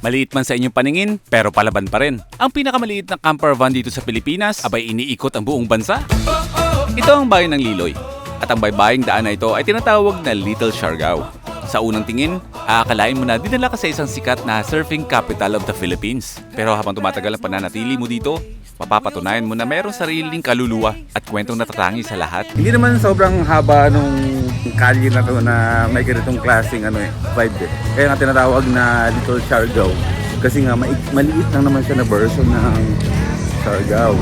Maliit man sa inyong paningin, pero palaban pa rin. Ang pinakamaliit na camper van dito sa Pilipinas, abay iniikot ang buong bansa. Ito ang bayan ng Liloy. At ang baybaying daan na ito ay tinatawag na Little Siargao. Sa unang tingin, aakalain mo na dinala ka sa isang sikat na surfing capital of the Philippines. Pero habang tumatagal ang pananatili mo dito, mapapatunayan mo na mayroong sariling kaluluwa at kwentong natatangi sa lahat. Hindi naman sobrang haba nung kalye na to na may ganitong klaseng vibe eh. Kaya nga tinatawag na Little Siargao. Kasi nga maliit lang naman siya na version ng Siargao.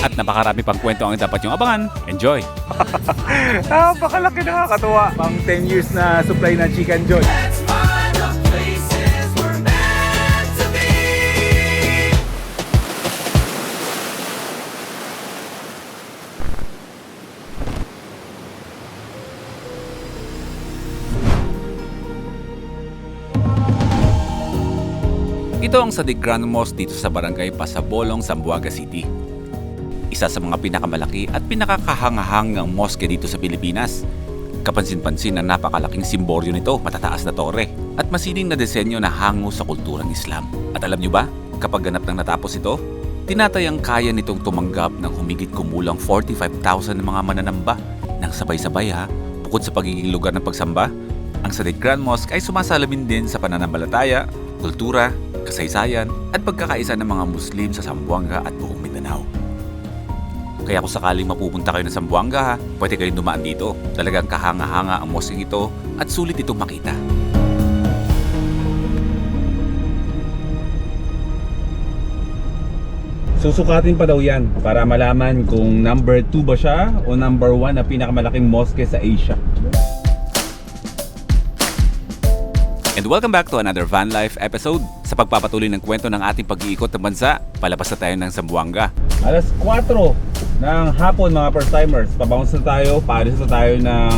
At napakarami pang kwento ang dapat yung abangan. Enjoy! Napakalaki, nakakatuwa. Pang 10 years na supply na Chicken Joy. Ito ang Sadiq Grand Mosque dito sa barangay Pasabolong, Zamboanga City. Isa sa mga pinakamalaki at pinakakahangahangang mosque dito sa Pilipinas. Kapansin-pansin ang napakalaking simboryo nito, matataas na torre, at masining na disenyo na hango sa kulturang Islam. At alam nyo ba, kapag ganap nang natapos ito, tinatayang kaya nitong tumanggap ng humigit kumulang 45,000 mga mananamba nang sabay-sabay bukod sa pagiging lugar ng pagsamba, ang Sadiq Grand Mosque ay sumasalamin din sa pananampalataya, kultura, kasaysayan at pagkakaisa ng mga Muslim sa Zamboanga at buong Mindanao. Kaya kung sakaling mapupunta kayo ng Zamboanga, pwede kayong dumaan dito. Talagang kahanga-hanga ang mosque ito at sulit itong makita. Susukatin pa daw yan para malaman kung number 2 ba siya o number 1 na pinakamalaking mosque sa Asia. And welcome back to another Van Life episode. Sa pagpapatuloy ng kwento ng ating pag-iikot ng bansa, palabas na tayo ng Zamboanga. Alas 4 ng hapon mga first timers, pabounce na tayo, paalis na tayo ng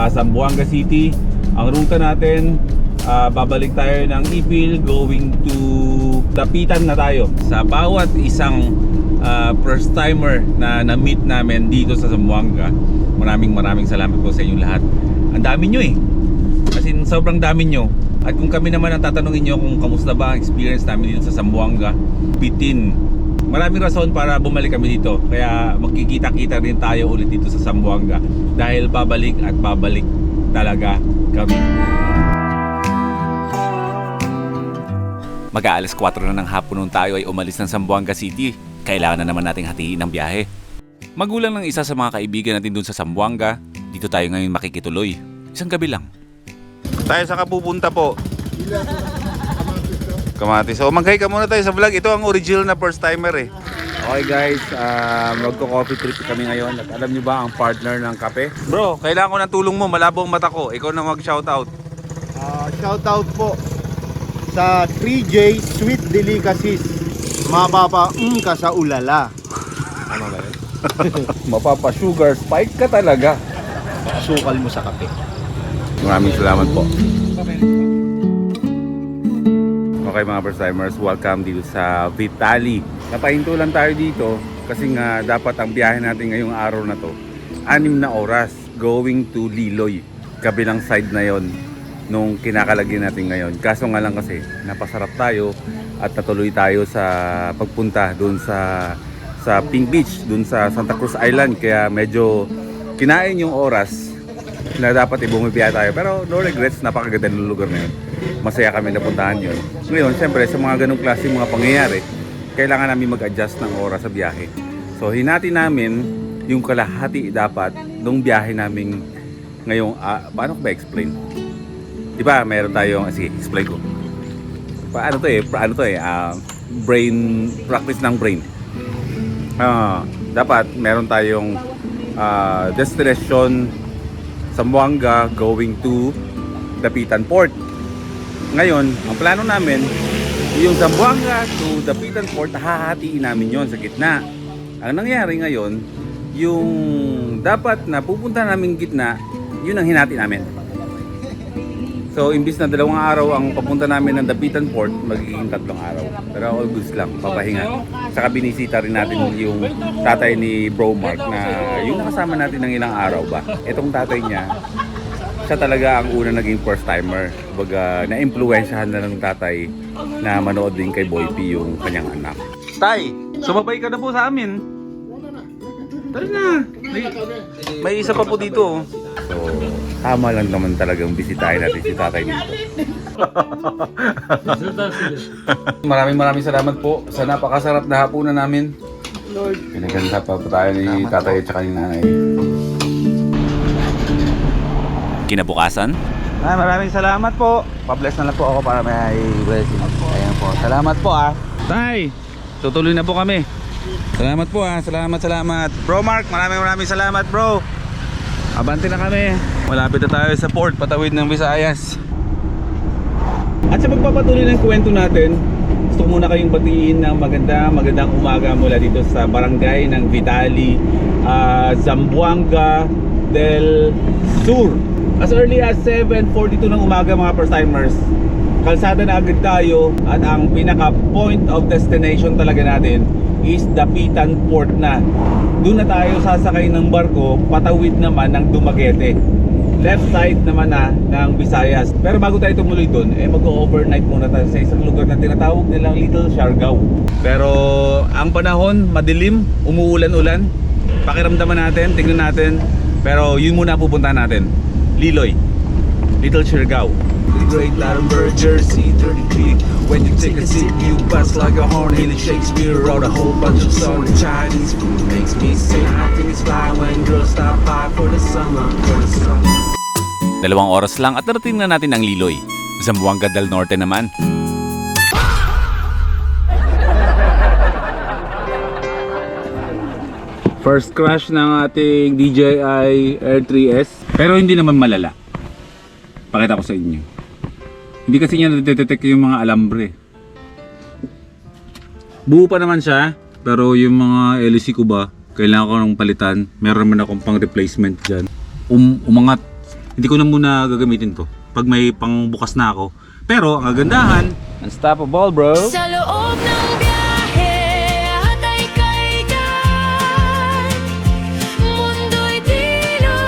Zamboanga City. Ang ruta natin, babalik tayo ng Ipil, going to Dapitan na tayo. Sa bawat isang first timer na na-meet namin dito sa Zamboanga, maraming salamat po sa inyong lahat. Ang dami nyo kasi sobrang dami nyo. At kung kami naman ang tatanungin nyo kung kamusta ba ang experience namin dito sa Zamboanga, bitin. Maraming rason para bumalik kami dito. Kaya magkikita-kita rin tayo ulit dito sa Zamboanga. Dahil babalik at babalik talaga kami. Mag-aalas 4 na ng hapon nung tayo ay umalis ng Zamboanga City. Kailangan na naman nating hatiin ang biyahe. Magulang ng isa sa mga kaibigan natin dun sa Zamboanga, dito tayo ngayon makikituloy. Isang gabi lang. Tayo sa kapupunta po. Kamatis. So mag-hi ka muna tayo sa vlog. Ito ang original na first timer Okay guys, magko-coffee trip kami ngayon. At alam niyo ba ang partner ng kape? Bro, kailangan ko ng tulong mo. Malabo ang mata ko. Ikaw na mag-shoutout. Shoutout po sa 3J Sweet Delicacies. Mapapa ka sa ulala. Ano ba yun? Mapapa-sugar spike ka talaga. Sukal mo sa kape. Maraming salamat po. Okay mga first timers, welcome dito sa Vitali. Napahinto lang tayo dito kasi nga dapat ang biyahe natin ngayong araw na to 6 na oras going to Liloy. Kabilang side na yon nung kinakalagyan natin ngayon. Kaso nga lang kasi napasarap tayo at natuloy tayo sa pagpunta doon sa Pink Beach, doon sa Santa Cruz Island. Kaya medyo kinain yung oras na dapat bumibiyahe tayo. Pero no regrets, napakaganda ng lugar na yun. Masaya kami napuntahan yun. Ngayon, siyempre, sa mga ganong klase mga pangyayari, kailangan namin mag-adjust ng oras sa biyahe. So, hinati namin yung kalahati dapat nung biyahe namin ngayong, paano ko ba explain? Diba, meron tayong, sige, explain ko. Paano to brain, practice ng brain. Dapat meron tayong destination Zamboanga going to Dapitan Port. Ngayon, ang plano namin, yung Zamboanga to Dapitan Port, hahatiin namin yon sa gitna. Ang nangyari ngayon, yung dapat na pupunta namin gitna, yun ang hinati namin. So, imbis na 2 araw ang papunta namin ng Dapitan Port, magiging 3 araw. Pero all goods lang, papahinga. Saka binisita rin natin yung tatay ni Bro Mark na yung nakasama natin ng ilang araw ba. Itong tatay niya, siya talaga ang una naging first timer. Baga, na-impluwensyahan na ng tatay na manood din kay Boy P yung kanyang anak. Tay, sumabay ka na po sa amin. Tara na. May isa pa po dito. So, tama lang naman talagang bisitahin natin si tatay dito. Maraming salamat po sa napakasarap na hapunan namin. Pinaganda pa po tayo ni tatay at saka ni nanay. Kinabukasan, Maraming salamat po. Pa-bless na lang po ako para may blessing. Ayan po. Salamat po Tay, tutuloy na po kami. Salamat po Salamat. Bro Mark, maraming salamat bro. Abante na kami. Malapit na tayo sa port, patawid ng Visayas. At sa magpapatuloy ng kwento natin, gusto ko muna kayong batiin ng magandang umaga mula dito sa barangay ng Vitali, Zamboanga del Sur. As early as 7:42 ng umaga mga first timers, kalsada na agad tayo at ang pinaka point of destination talaga natin is Dapitan Port na. Doon na tayo sasakay ng barko, patawid naman ng Dumaguete. Left side naman na ng Visayas. Pero bago tayo tumuloy doon, mag-overnight muna tayo sa isang lugar na tinatawag nilang Little Siargao. Pero ang panahon, madilim, umuulan-ulan. Pakiramdaman natin, tingnan natin. Pero yun muna pupuntahan natin. Liloy, Little Siargao. The great Lattenberg Jersey, dirty pig. When you take a sip, you bust like a horn. Haley Shakespeare wrote a whole bunch of songs. Chinese food makes me sick. I think it's fly when girls stop by for the summer. 2 oras lang at narating na natin ang Liloy. Zamboanga del Norte naman. First crash ng ating DJI Air 3S. Pero hindi naman malala. Pakita ko sa inyo. Hindi kasi niya nadetect yung mga alambre. Buo pa naman siya. Pero yung mga LEC ko ba, kailangan ko ng palitan. Meron naman akong pang replacement dyan. Umangat. Hindi ko na muna gagamitin to pag may pang bukas na ako. Pero ang kagandahan, unstoppable bro. Sa loob ng biyahe at ay kaigan, mundo'y tila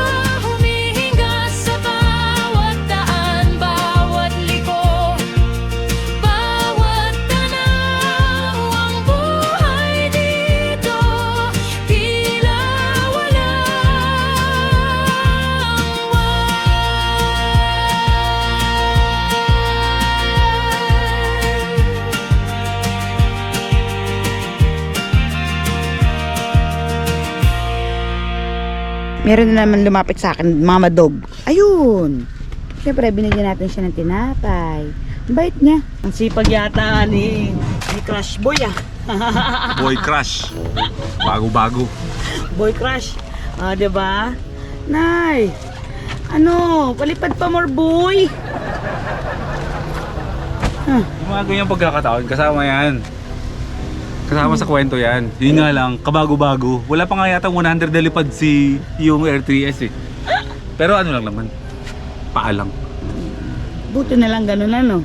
humihinga sa bawat daan, bawat liko, bawat tanaw. Ang buhay dito tila Meron na naman lumapit sa akin, Mama Dog. Ayun. Siyempre, binigyan natin siya ng tinapay. Ang bait niya. Ang sipag yata ni Crush Boy Boy crush. Bago-bago. Boy Crush. Diba? Nay, ano, palipad pa more boy. Yung mga ganyang pagkakataon, kasama yan. Kasama sa kwento yan. Yun nga lang, kabago-bago. Wala pa nga yata 100 delipad si yung Air 3S eh. Pero ano lang naman, paalang. Buti na lang ganun ano.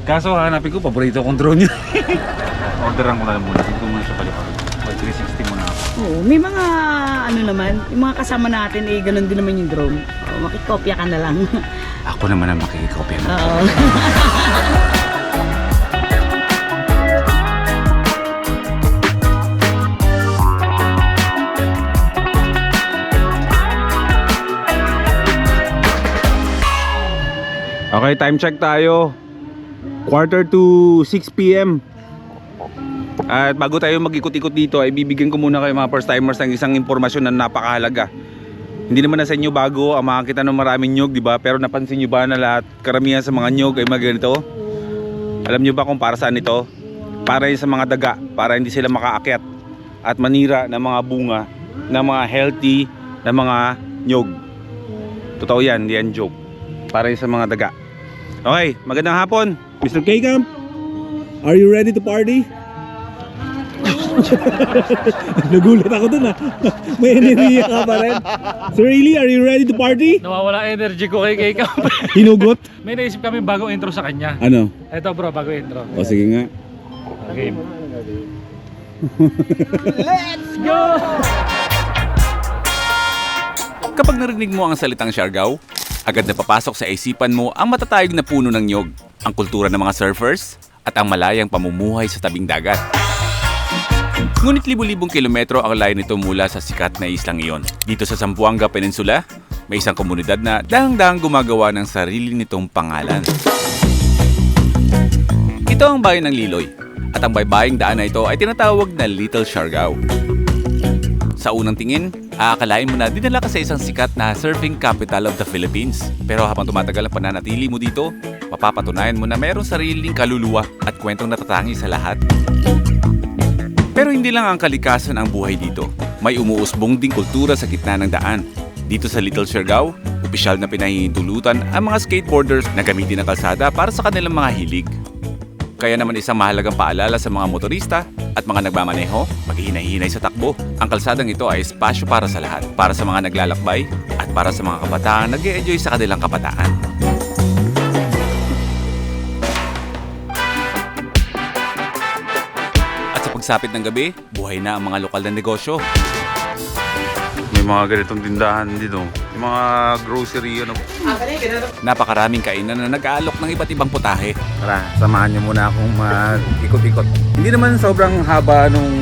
Kaso hanapin ko, paborito kong drone yun. Orderan ko na lang muna. Hindi ko muna siya palipad. 360 muna ako. Oo, may mga ano naman, yung mga kasama natin eh, ganun din naman yung drone. Makikopya ka na lang. Ako naman ang makikikopya na. Oo. Okay, time check tayo. 5:45 p.m. At bago tayo mag-ikot-ikot dito ay bibigyan ko muna kayo mga first timers ng isang impormasyon na napakahalaga. Hindi naman na sa inyo bago ang makakita ng maraming nyog, di ba? Pero napansin nyo ba na lahat, karamihan sa mga nyog ay mga ganito? Alam nyo ba kung para saan ito? Para yun sa mga daga, para hindi sila makaakyat at manira ng mga bunga ng mga healthy na mga nyog. Totoo yan, hindi yan joke. Para yun sa mga daga. Okay, magandang hapon. Mr. K-Camp, are you ready to party? Nagulat ako dun May enerhiya ka pa rin. So really, are you ready to party? Nawawala energy ko kay Kay Camp. Hinugot? May naisip kami bagong intro sa kanya. Ano? Eto bro, bagong intro. O sige nga. Game. Kapag narinig mo ang salitang Siargao, Agad na papasok sa isipan mo ang matatayog na puno ng nyog, ang kultura ng mga surfers, at ang malayang pamumuhay sa tabing dagat. Ngunit libu-libong kilometro ang layo nito mula sa sikat na islang iyon. Dito sa Zamboanga Peninsula, may isang komunidad na dahang-dahang gumagawa ng sarili nitong pangalan. Ito ang bayan ng Liloy, at ang baybaying daan na ito ay tinatawag na Little Siargao. Sa unang tingin, aakalain mo na dinala ka sa isang sikat na surfing capital of the Philippines. Pero habang tumatagal ang pananatili mo dito, mapapatunayan mo na mayroong sariling kaluluwa at kwentong natatangi sa lahat. Pero hindi lang ang kalikasan ang buhay dito. May umuusbong ding kultura sa gitna ng daan. Dito sa Little Siargao, opisyal na pinahihintulutan ang mga skateboarders na gamitin ang kalsada para sa kanilang mga hilig. Kaya naman isang mahalagang paalala sa mga motorista at mga nagmamaneho, maghihinay-hinay sa takbo. Ang kalsadang ito ay espasyo para sa lahat, para sa mga naglalakbay at para sa mga kabataan na nag-e-enjoy sa kanilang kabataan. At sa pagsapit ng gabi, buhay na ang mga lokal na negosyo. May mga ganitong tindahan dito. Yung mga grocery, ano. Napakaraming kainan na nag-aalok ng iba't ibang putahe. Tara, samahan niyo muna akong mag-ikot-ikot. Hindi naman sobrang haba nung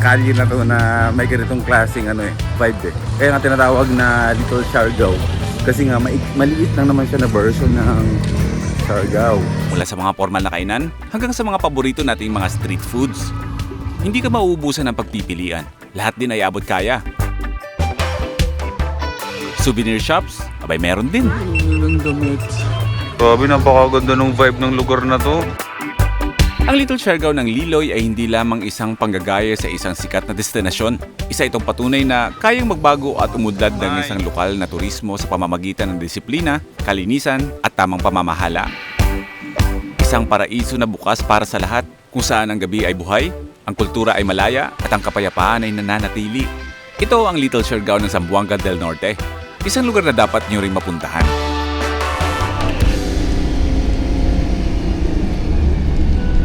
kalye na to na may ganitong klaseng vibe eh. Kaya nga tinatawag na Little Siargao. Kasi nga maliit lang naman siya na version ng Siargao. Mula sa mga formal na kainan hanggang sa mga paborito nating mga street foods. Hindi ka mauubusan ng pagpipilian. Lahat din ay abot kaya. Souvenir shops, abay meron din. Grabe, napakaganda ng vibe ng lugar na to. Ang Little Siargao ng Liloy ay hindi lamang isang panggagaya sa isang sikat na destinasyon. Isa itong patunay na kayang magbago at umudlad ng isang lokal na turismo sa pamamagitan ng disiplina, kalinisan at tamang pamamahala. Isang paraiso na bukas para sa lahat, kung saan ang gabi ay buhay, ang kultura ay malaya at ang kapayapaan ay nananatili. Ito ang Little Siargao ng Zamboanga del Norte. Isang lugar na dapat nyo ring mapuntahan.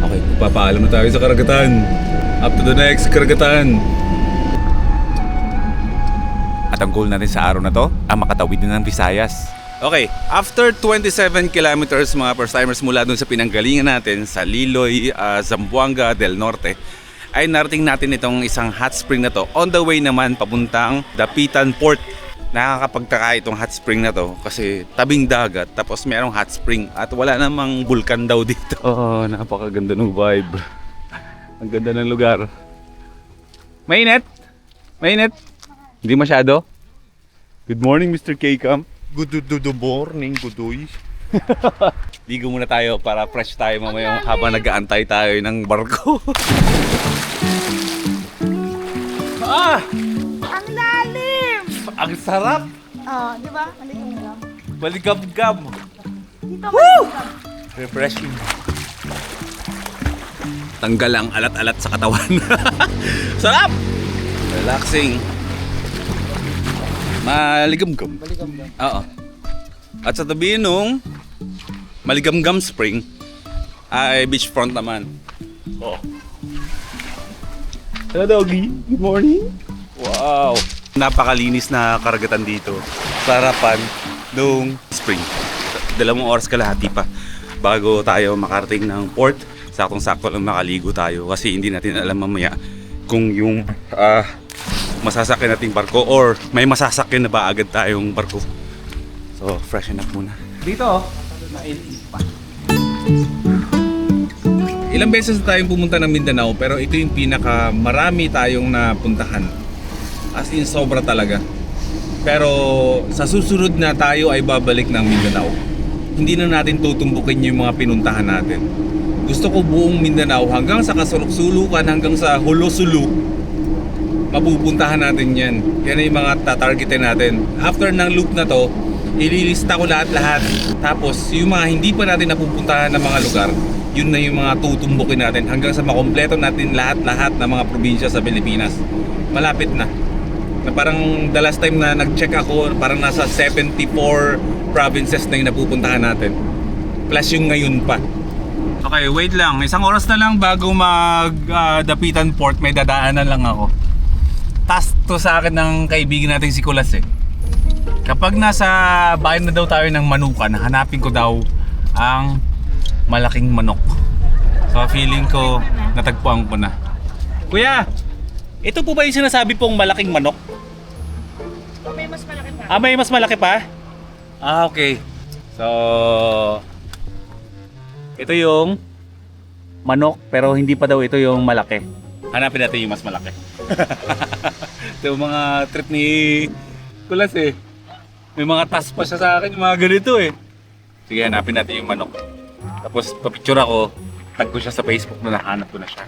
Okay, papaalam na tayo sa karagatan. Up to the next karagatan. At ang goal natin sa araw na to, ang makatawid din ng Visayas. Okay, after 27 kilometers mga first-timers mula dun sa pinanggalingan natin sa Liloy, Zamboanga del Norte, ay narating natin itong isang hot spring na to. On the way naman papuntang Dapitan Port. Nakakapagtaka itong hot spring na to kasi tabing dagat tapos merong hot spring at wala namang bulkan daw dito. Oh, napakaganda ng vibe. Ang ganda ng lugar. Mainit? Mainit? Hindi masyado? Good morning, Mr. K-Camp. Good morning, Gudoy. Ligo muna tayo para fresh tayo mamaya habang nag-aantay tayo ng barko. Ang lalim! Ang sarap! Oh, di ba? Maligam-gam. Maligam-gam! Dito maligam. Refreshing. Tanggal ang alat-alat sa katawan. Sarap! Relaxing. Maligam-gam. Oo. At sa tabi nung Maligam-gam Spring ay beachfront naman. Oh. Hello doggy, good morning. Wow. Napakalinis na karagatan dito sa harapan nung spring. 2 oras kalahati pa bago tayo makarating ng port. Saktong-sakto lang makaligo tayo kasi hindi natin alam mamaya kung yung masasakyan nating barko or may masasakyan na ba agad tayong barko. So, freshen up muna. Dito, ilang beses na tayong pumunta ng Mindanao pero ito yung pinaka marami tayong napuntahan. As in sobra talaga. Pero sa susunod na tayo ay babalik ng Mindanao. Hindi na natin tutumbukin yung mga pinuntahan natin. Gusto ko buong Mindanao hanggang sa kasuluk-sulukan hanggang sa Hulo-Sulu. Mapupuntahan natin yan. Yan ay mga tatargetin natin. After ng loop na to, ililista ko lahat-lahat. Tapos yung mga hindi pa natin napupuntahan ng mga lugar, yun na yung mga tutumbukin natin hanggang sa makompleto natin lahat-lahat ng mga probinsya sa Pilipinas. Malapit na. Na parang the last time na nag-check ako, parang nasa 74 provinces na yung napupuntahan natin. Plus yung ngayon pa. Okay, wait lang. 1 oras na lang bago mag-Dapitan Port, may dadaanan lang ako. Task to sa akin ng kaibigan natin si Kulas eh. Kapag nasa bayan na daw tayo ng Manukan, hanapin ko daw ang malaking manok. So feeling ko natagpuan ko na. Kuya, ito po ba yung sinasabi pong malaking manok? May mas malaki pa. Ah, may mas malaki pa? Ah, okay. So, ito yung manok, pero hindi pa daw ito yung malaki. Hanapin natin yung mas malaki. Ito yung mga trip ni Kulas eh. May mga task pa siya sa akin, yung mga ganito eh. Sige, hanapin natin yung manok. Tapos, papicture ako, tag ko siya sa Facebook na nahanap ko na siya.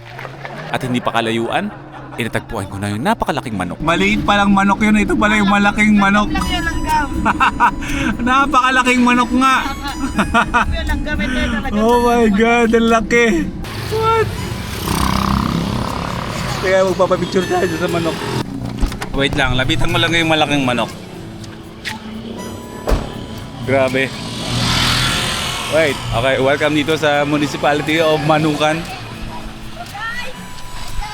At hindi pa kalayuan, inatagpuan ko na yung napakalaking manok. Maliit palang manok yun, ito pala yung malaking manok. Napakalaking manok nga. Langgam ito talaga. Oh my God, ang laki. What? Kaya magpapapicture tayo sa manok. Wait lang, lapitan mo lang yung malaking manok. Grabe. Wait, okay, welcome dito sa Municipality of Manukan.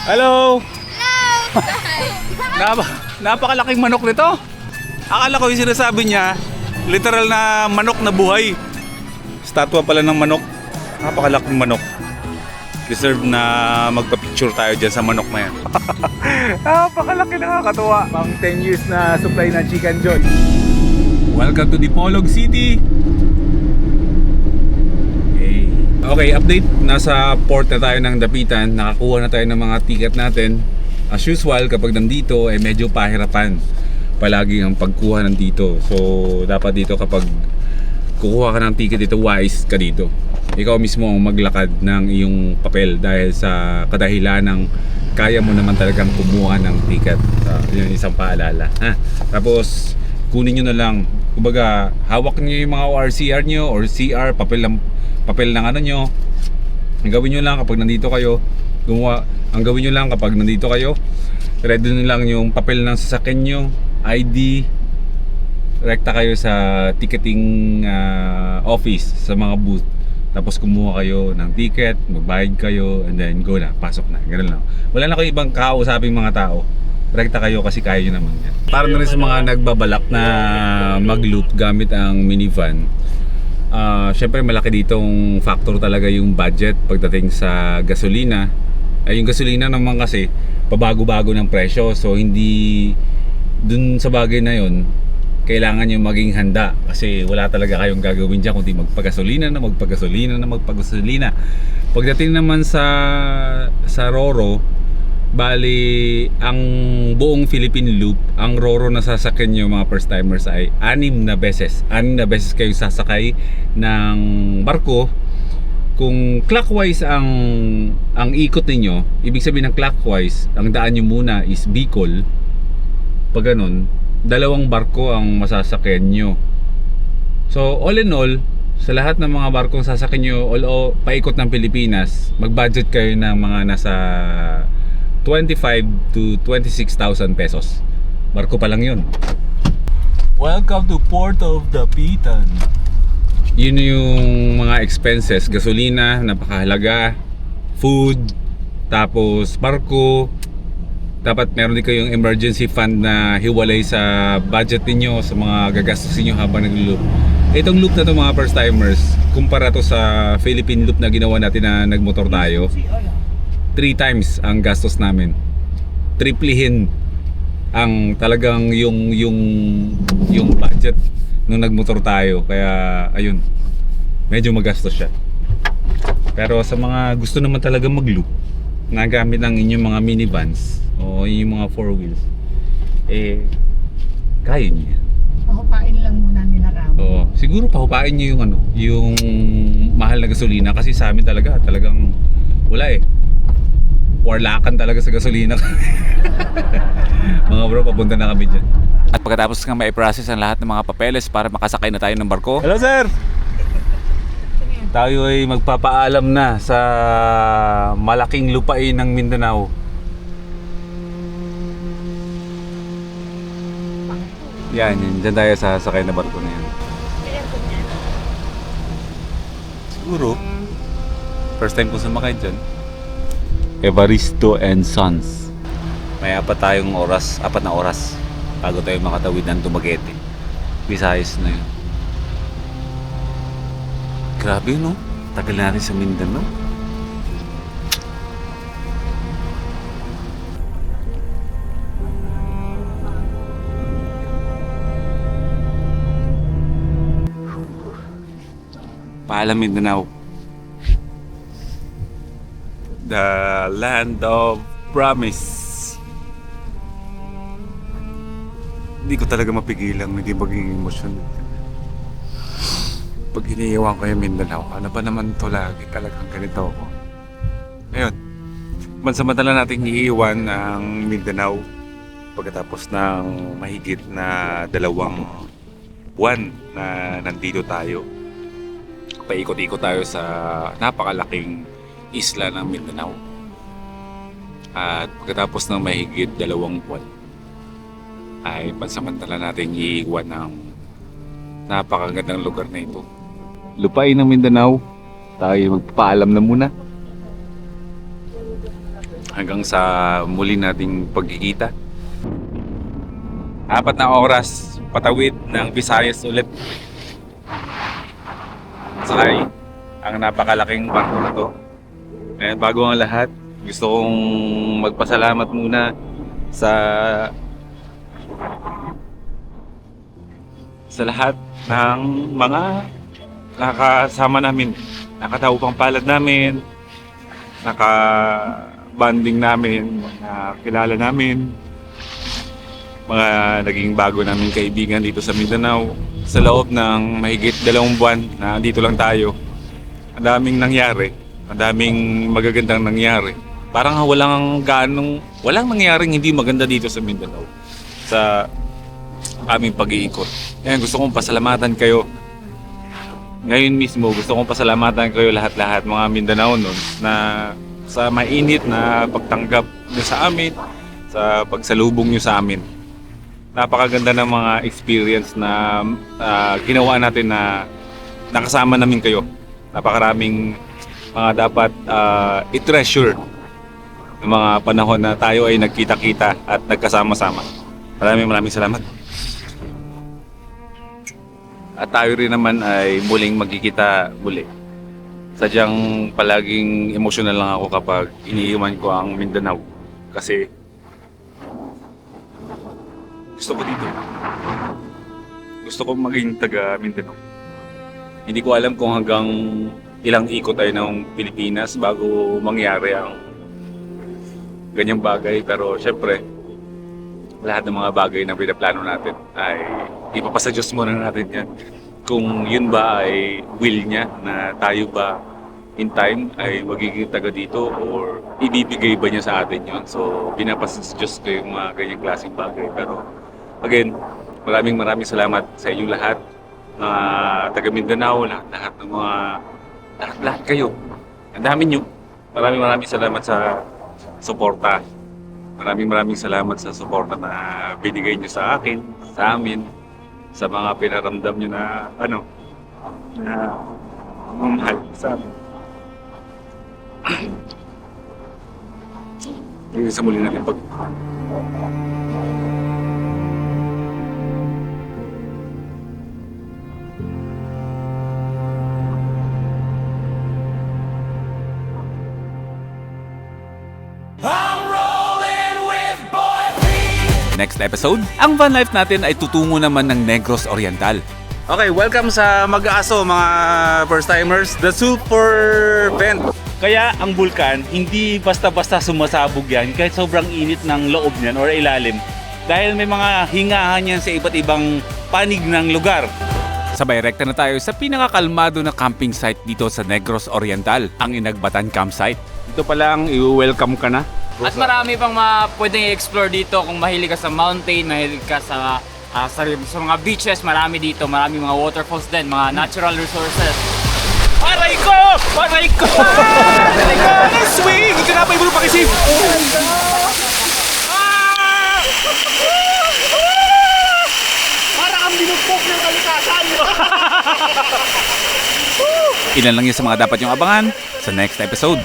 Hello! Napakalaking manok nito. Akala ko yung sinasabi niya, literal na manok na buhay. Statwa pala ng manok. Napakalaking manok. Deserve na magpa-picture tayo dyan sa manok na yan. Napakalaki, nakakatuwa. Pang 10 years na supply ng Chicken John. Welcome to Dipolog City. Okay, update. Nasa port na tayo ng Dapitan. Nakakuha na tayo ng mga ticket natin. As usual, kapag nandito, medyo pahirapan palagi ang pagkuha nandito. So, dapat dito kapag kukuha ka ng ticket dito, wise ka dito. Ikaw mismo ang maglakad ng iyong papel dahil sa kadahilan ng kaya mo naman talagang kumuha ng ticket. Yun yung isang paalala. Tapos, kunin nyo na lang. Kumbaga, hawak nyo yung mga ORCR nyo or CR, papel ng ano nyo. Ang gawin nyo lang kapag nandito kayo, ang gawin nyo lang kapag nandito kayo, ready nyo lang yung papel ng sasakyan nyo, ID, rekta kayo sa ticketing office, sa mga booth. Tapos kumuha kayo ng ticket, magbayad kayo, and then go na, pasok na. Ganun lang. Wala na kayo ibang kausaping mga tao. Rekta kayo kasi kaya nyo naman yan. Para na rin sa mga nagbabalak na mag-loop gamit ang minivan. Syempre malaki ditong factor talaga yung budget pagdating sa gasolina. Yung gasolina naman kasi pabago-bago ng presyo, so hindi dun sa bagay na yon kailangan nyo maging handa kasi wala talaga kayong gagawin dyan kundi magpagasolina. Pagdating naman sa Roro, bali ang buong Philippine Loop, ang Roro na sasakyan nyo mga first timers ay 6 na beses kayo sasakay ng barko. Kung clockwise ang ikot ninyo, ibig sabihin ng clockwise, ang daan nyo muna is Bicol. Pag ganun, 2 barko ang masasakyan nyo. So all in all, sa lahat ng mga barkong sasakyan nyo paikot ng Pilipinas, mag-budget kayo ng mga nasa 25 to 26,000 pesos. Barko pa lang yun. Welcome to Port of Dapitan. Yun yung mga expenses, gasolina, napakahalaga, food, tapos barko. Dapat meron din kayong emergency fund na hiwalay sa budget niyo sa mga gagastusin niyo habang nag-loop. Itong loop na to mga first timers, kumpara to sa Philippine loop na ginawa natin na nagmotor tayo, 3 times ang gastos namin. Triplihin ang talagang yung budget nung nagmotor tayo. Kaya ayun, medyo magastos siya. Pero sa mga gusto naman talaga mag-loop, na gamit ang inyong mga minivans o yung mga 4 wheels, kaya nyo yan. Pahupain lang muna nila Ramo. Oo, siguro pahupain nyo yung mahal na gasolina kasi sa amin talagang wala warlakan talaga sa gasolina. Mga bro, papunta na kami dyan. At pagkatapos nga ma-process ang lahat ng mga papeles para makasakay na tayo ng barko, Hello sir! Tayo ay magpapaalam na sa malaking lupain ng Mindanao. Yan, dyan tayo sa sakay na barko na yan. Siguro, first time ko sumakay dyan. Evaristo and Sons. May 4 na oras bago tayo makatawid ng Dumaguete. Visayas na yun. Grabe, no? Tagal natin sa Mindanao. Paalam, Mindanao. The land of promise. Hindi ko talaga mapigilan, hindi magiging emosyon. Pag iniiwan ko yung Mindanao, ano ba naman to lagi talagang ganito ako. Ngayon, pansamantala nating iiwan ang Mindanao pagkatapos ng mahigit na 2 buwan na nandito tayo. Paikot-ikot tayo sa napakalaking isla ng Mindanao. At pagkatapos ng mahigit 2 buwan, ay pansamantala natin iiwan ng napakagandang lugar na ito. Lupain ng Mindanao, tayo magpapaalam na muna. Hanggang sa muli nating pagkikita. 4 na oras patawid ng Visayas ulit. Sakay ang napakalaking barko na to. And bago ang lahat, gusto kong magpasalamat muna sa lahat ng mga nakasama namin, nakataupang palad namin, naka-banding namin, nakilala namin, mga naging bago namin kaibigan dito sa Mindanao. Sa loob ng mahigit 2 buwan na dito lang tayo, ang daming nangyari, ang daming magagandang nangyari. Parang walang nangyaring hindi maganda dito sa Mindanao sa aming pag-iikot. Ngayon gusto kong pasalamatan kayo. Ngayon mismo gusto kong pasalamatan kayo lahat-lahat mga Mindanao na sa mainit na pagtanggap niyo sa amin, sa pagsalubong niyo sa amin. Napakaganda ng mga experience na ginawa natin na nakasama namin kayo. Napakaraming mga dapat i-treasure ng mga panahon na tayo ay nagkita-kita at nagkasama-sama. Maraming salamat. At tayo rin naman ay muling magkikita muli. Sadyang palaging emotional lang ako kapag iniiwan ko ang Mindanao. Kasi gusto ko dito. Gusto ko maging taga Mindanao. Hindi ko alam kung hanggang ilang ikot tayo ng Pilipinas bago mangyari ang ganyang bagay. Pero syempre, lahat ng mga bagay na pinaplano natin ay ipapasa Diyos muna natin yan. Kung yun ba ay will niya na tayo ba in time ay magiging taga dito or ibibigay ba niya sa atin yun. So pinapasa sa Diyos ko yung mga ganyang klaseng bagay. Pero again, maraming salamat sa inyong lahat na taga Mindanao, lahat ng mga lahat kayo. Ang dami nyo. Maraming salamat sa suporta. Maraming salamat sa suporta na binigay niyo sa akin, sa amin, sa mga pinaramdam niyo na na mamahal sa amin. Hanggang sa muli natin pag Next episode, ang van life natin ay tutungo naman ng Negros Oriental. Okay, welcome sa Mag-Aaso mga first-timers, the Sulphur Vent. Kaya ang bulkan, hindi basta-basta sumasabog yan kahit sobrang init ng loob niyan or ilalim. Dahil may mga hingahan yan sa iba't ibang panig ng lugar. Sabay rekta na tayo sa pinakakalmado na camping site dito sa Negros Oriental, ang Inagbatan Campsite. Ito pa lang, i-welcome ka na. At marami pang pwedeng i-explore dito kung mahilig ka sa mountain, mahilig ka sa mga beaches, marami dito, marami mga waterfalls din, mga natural resources. Aray ko! Aray ko! Aray ko! Swing! Hindi ka na pa ibulong pakisip! Para kang binugpok ng kalikasan. Ilan lang yun sa mga dapat yung abangan sa next episode.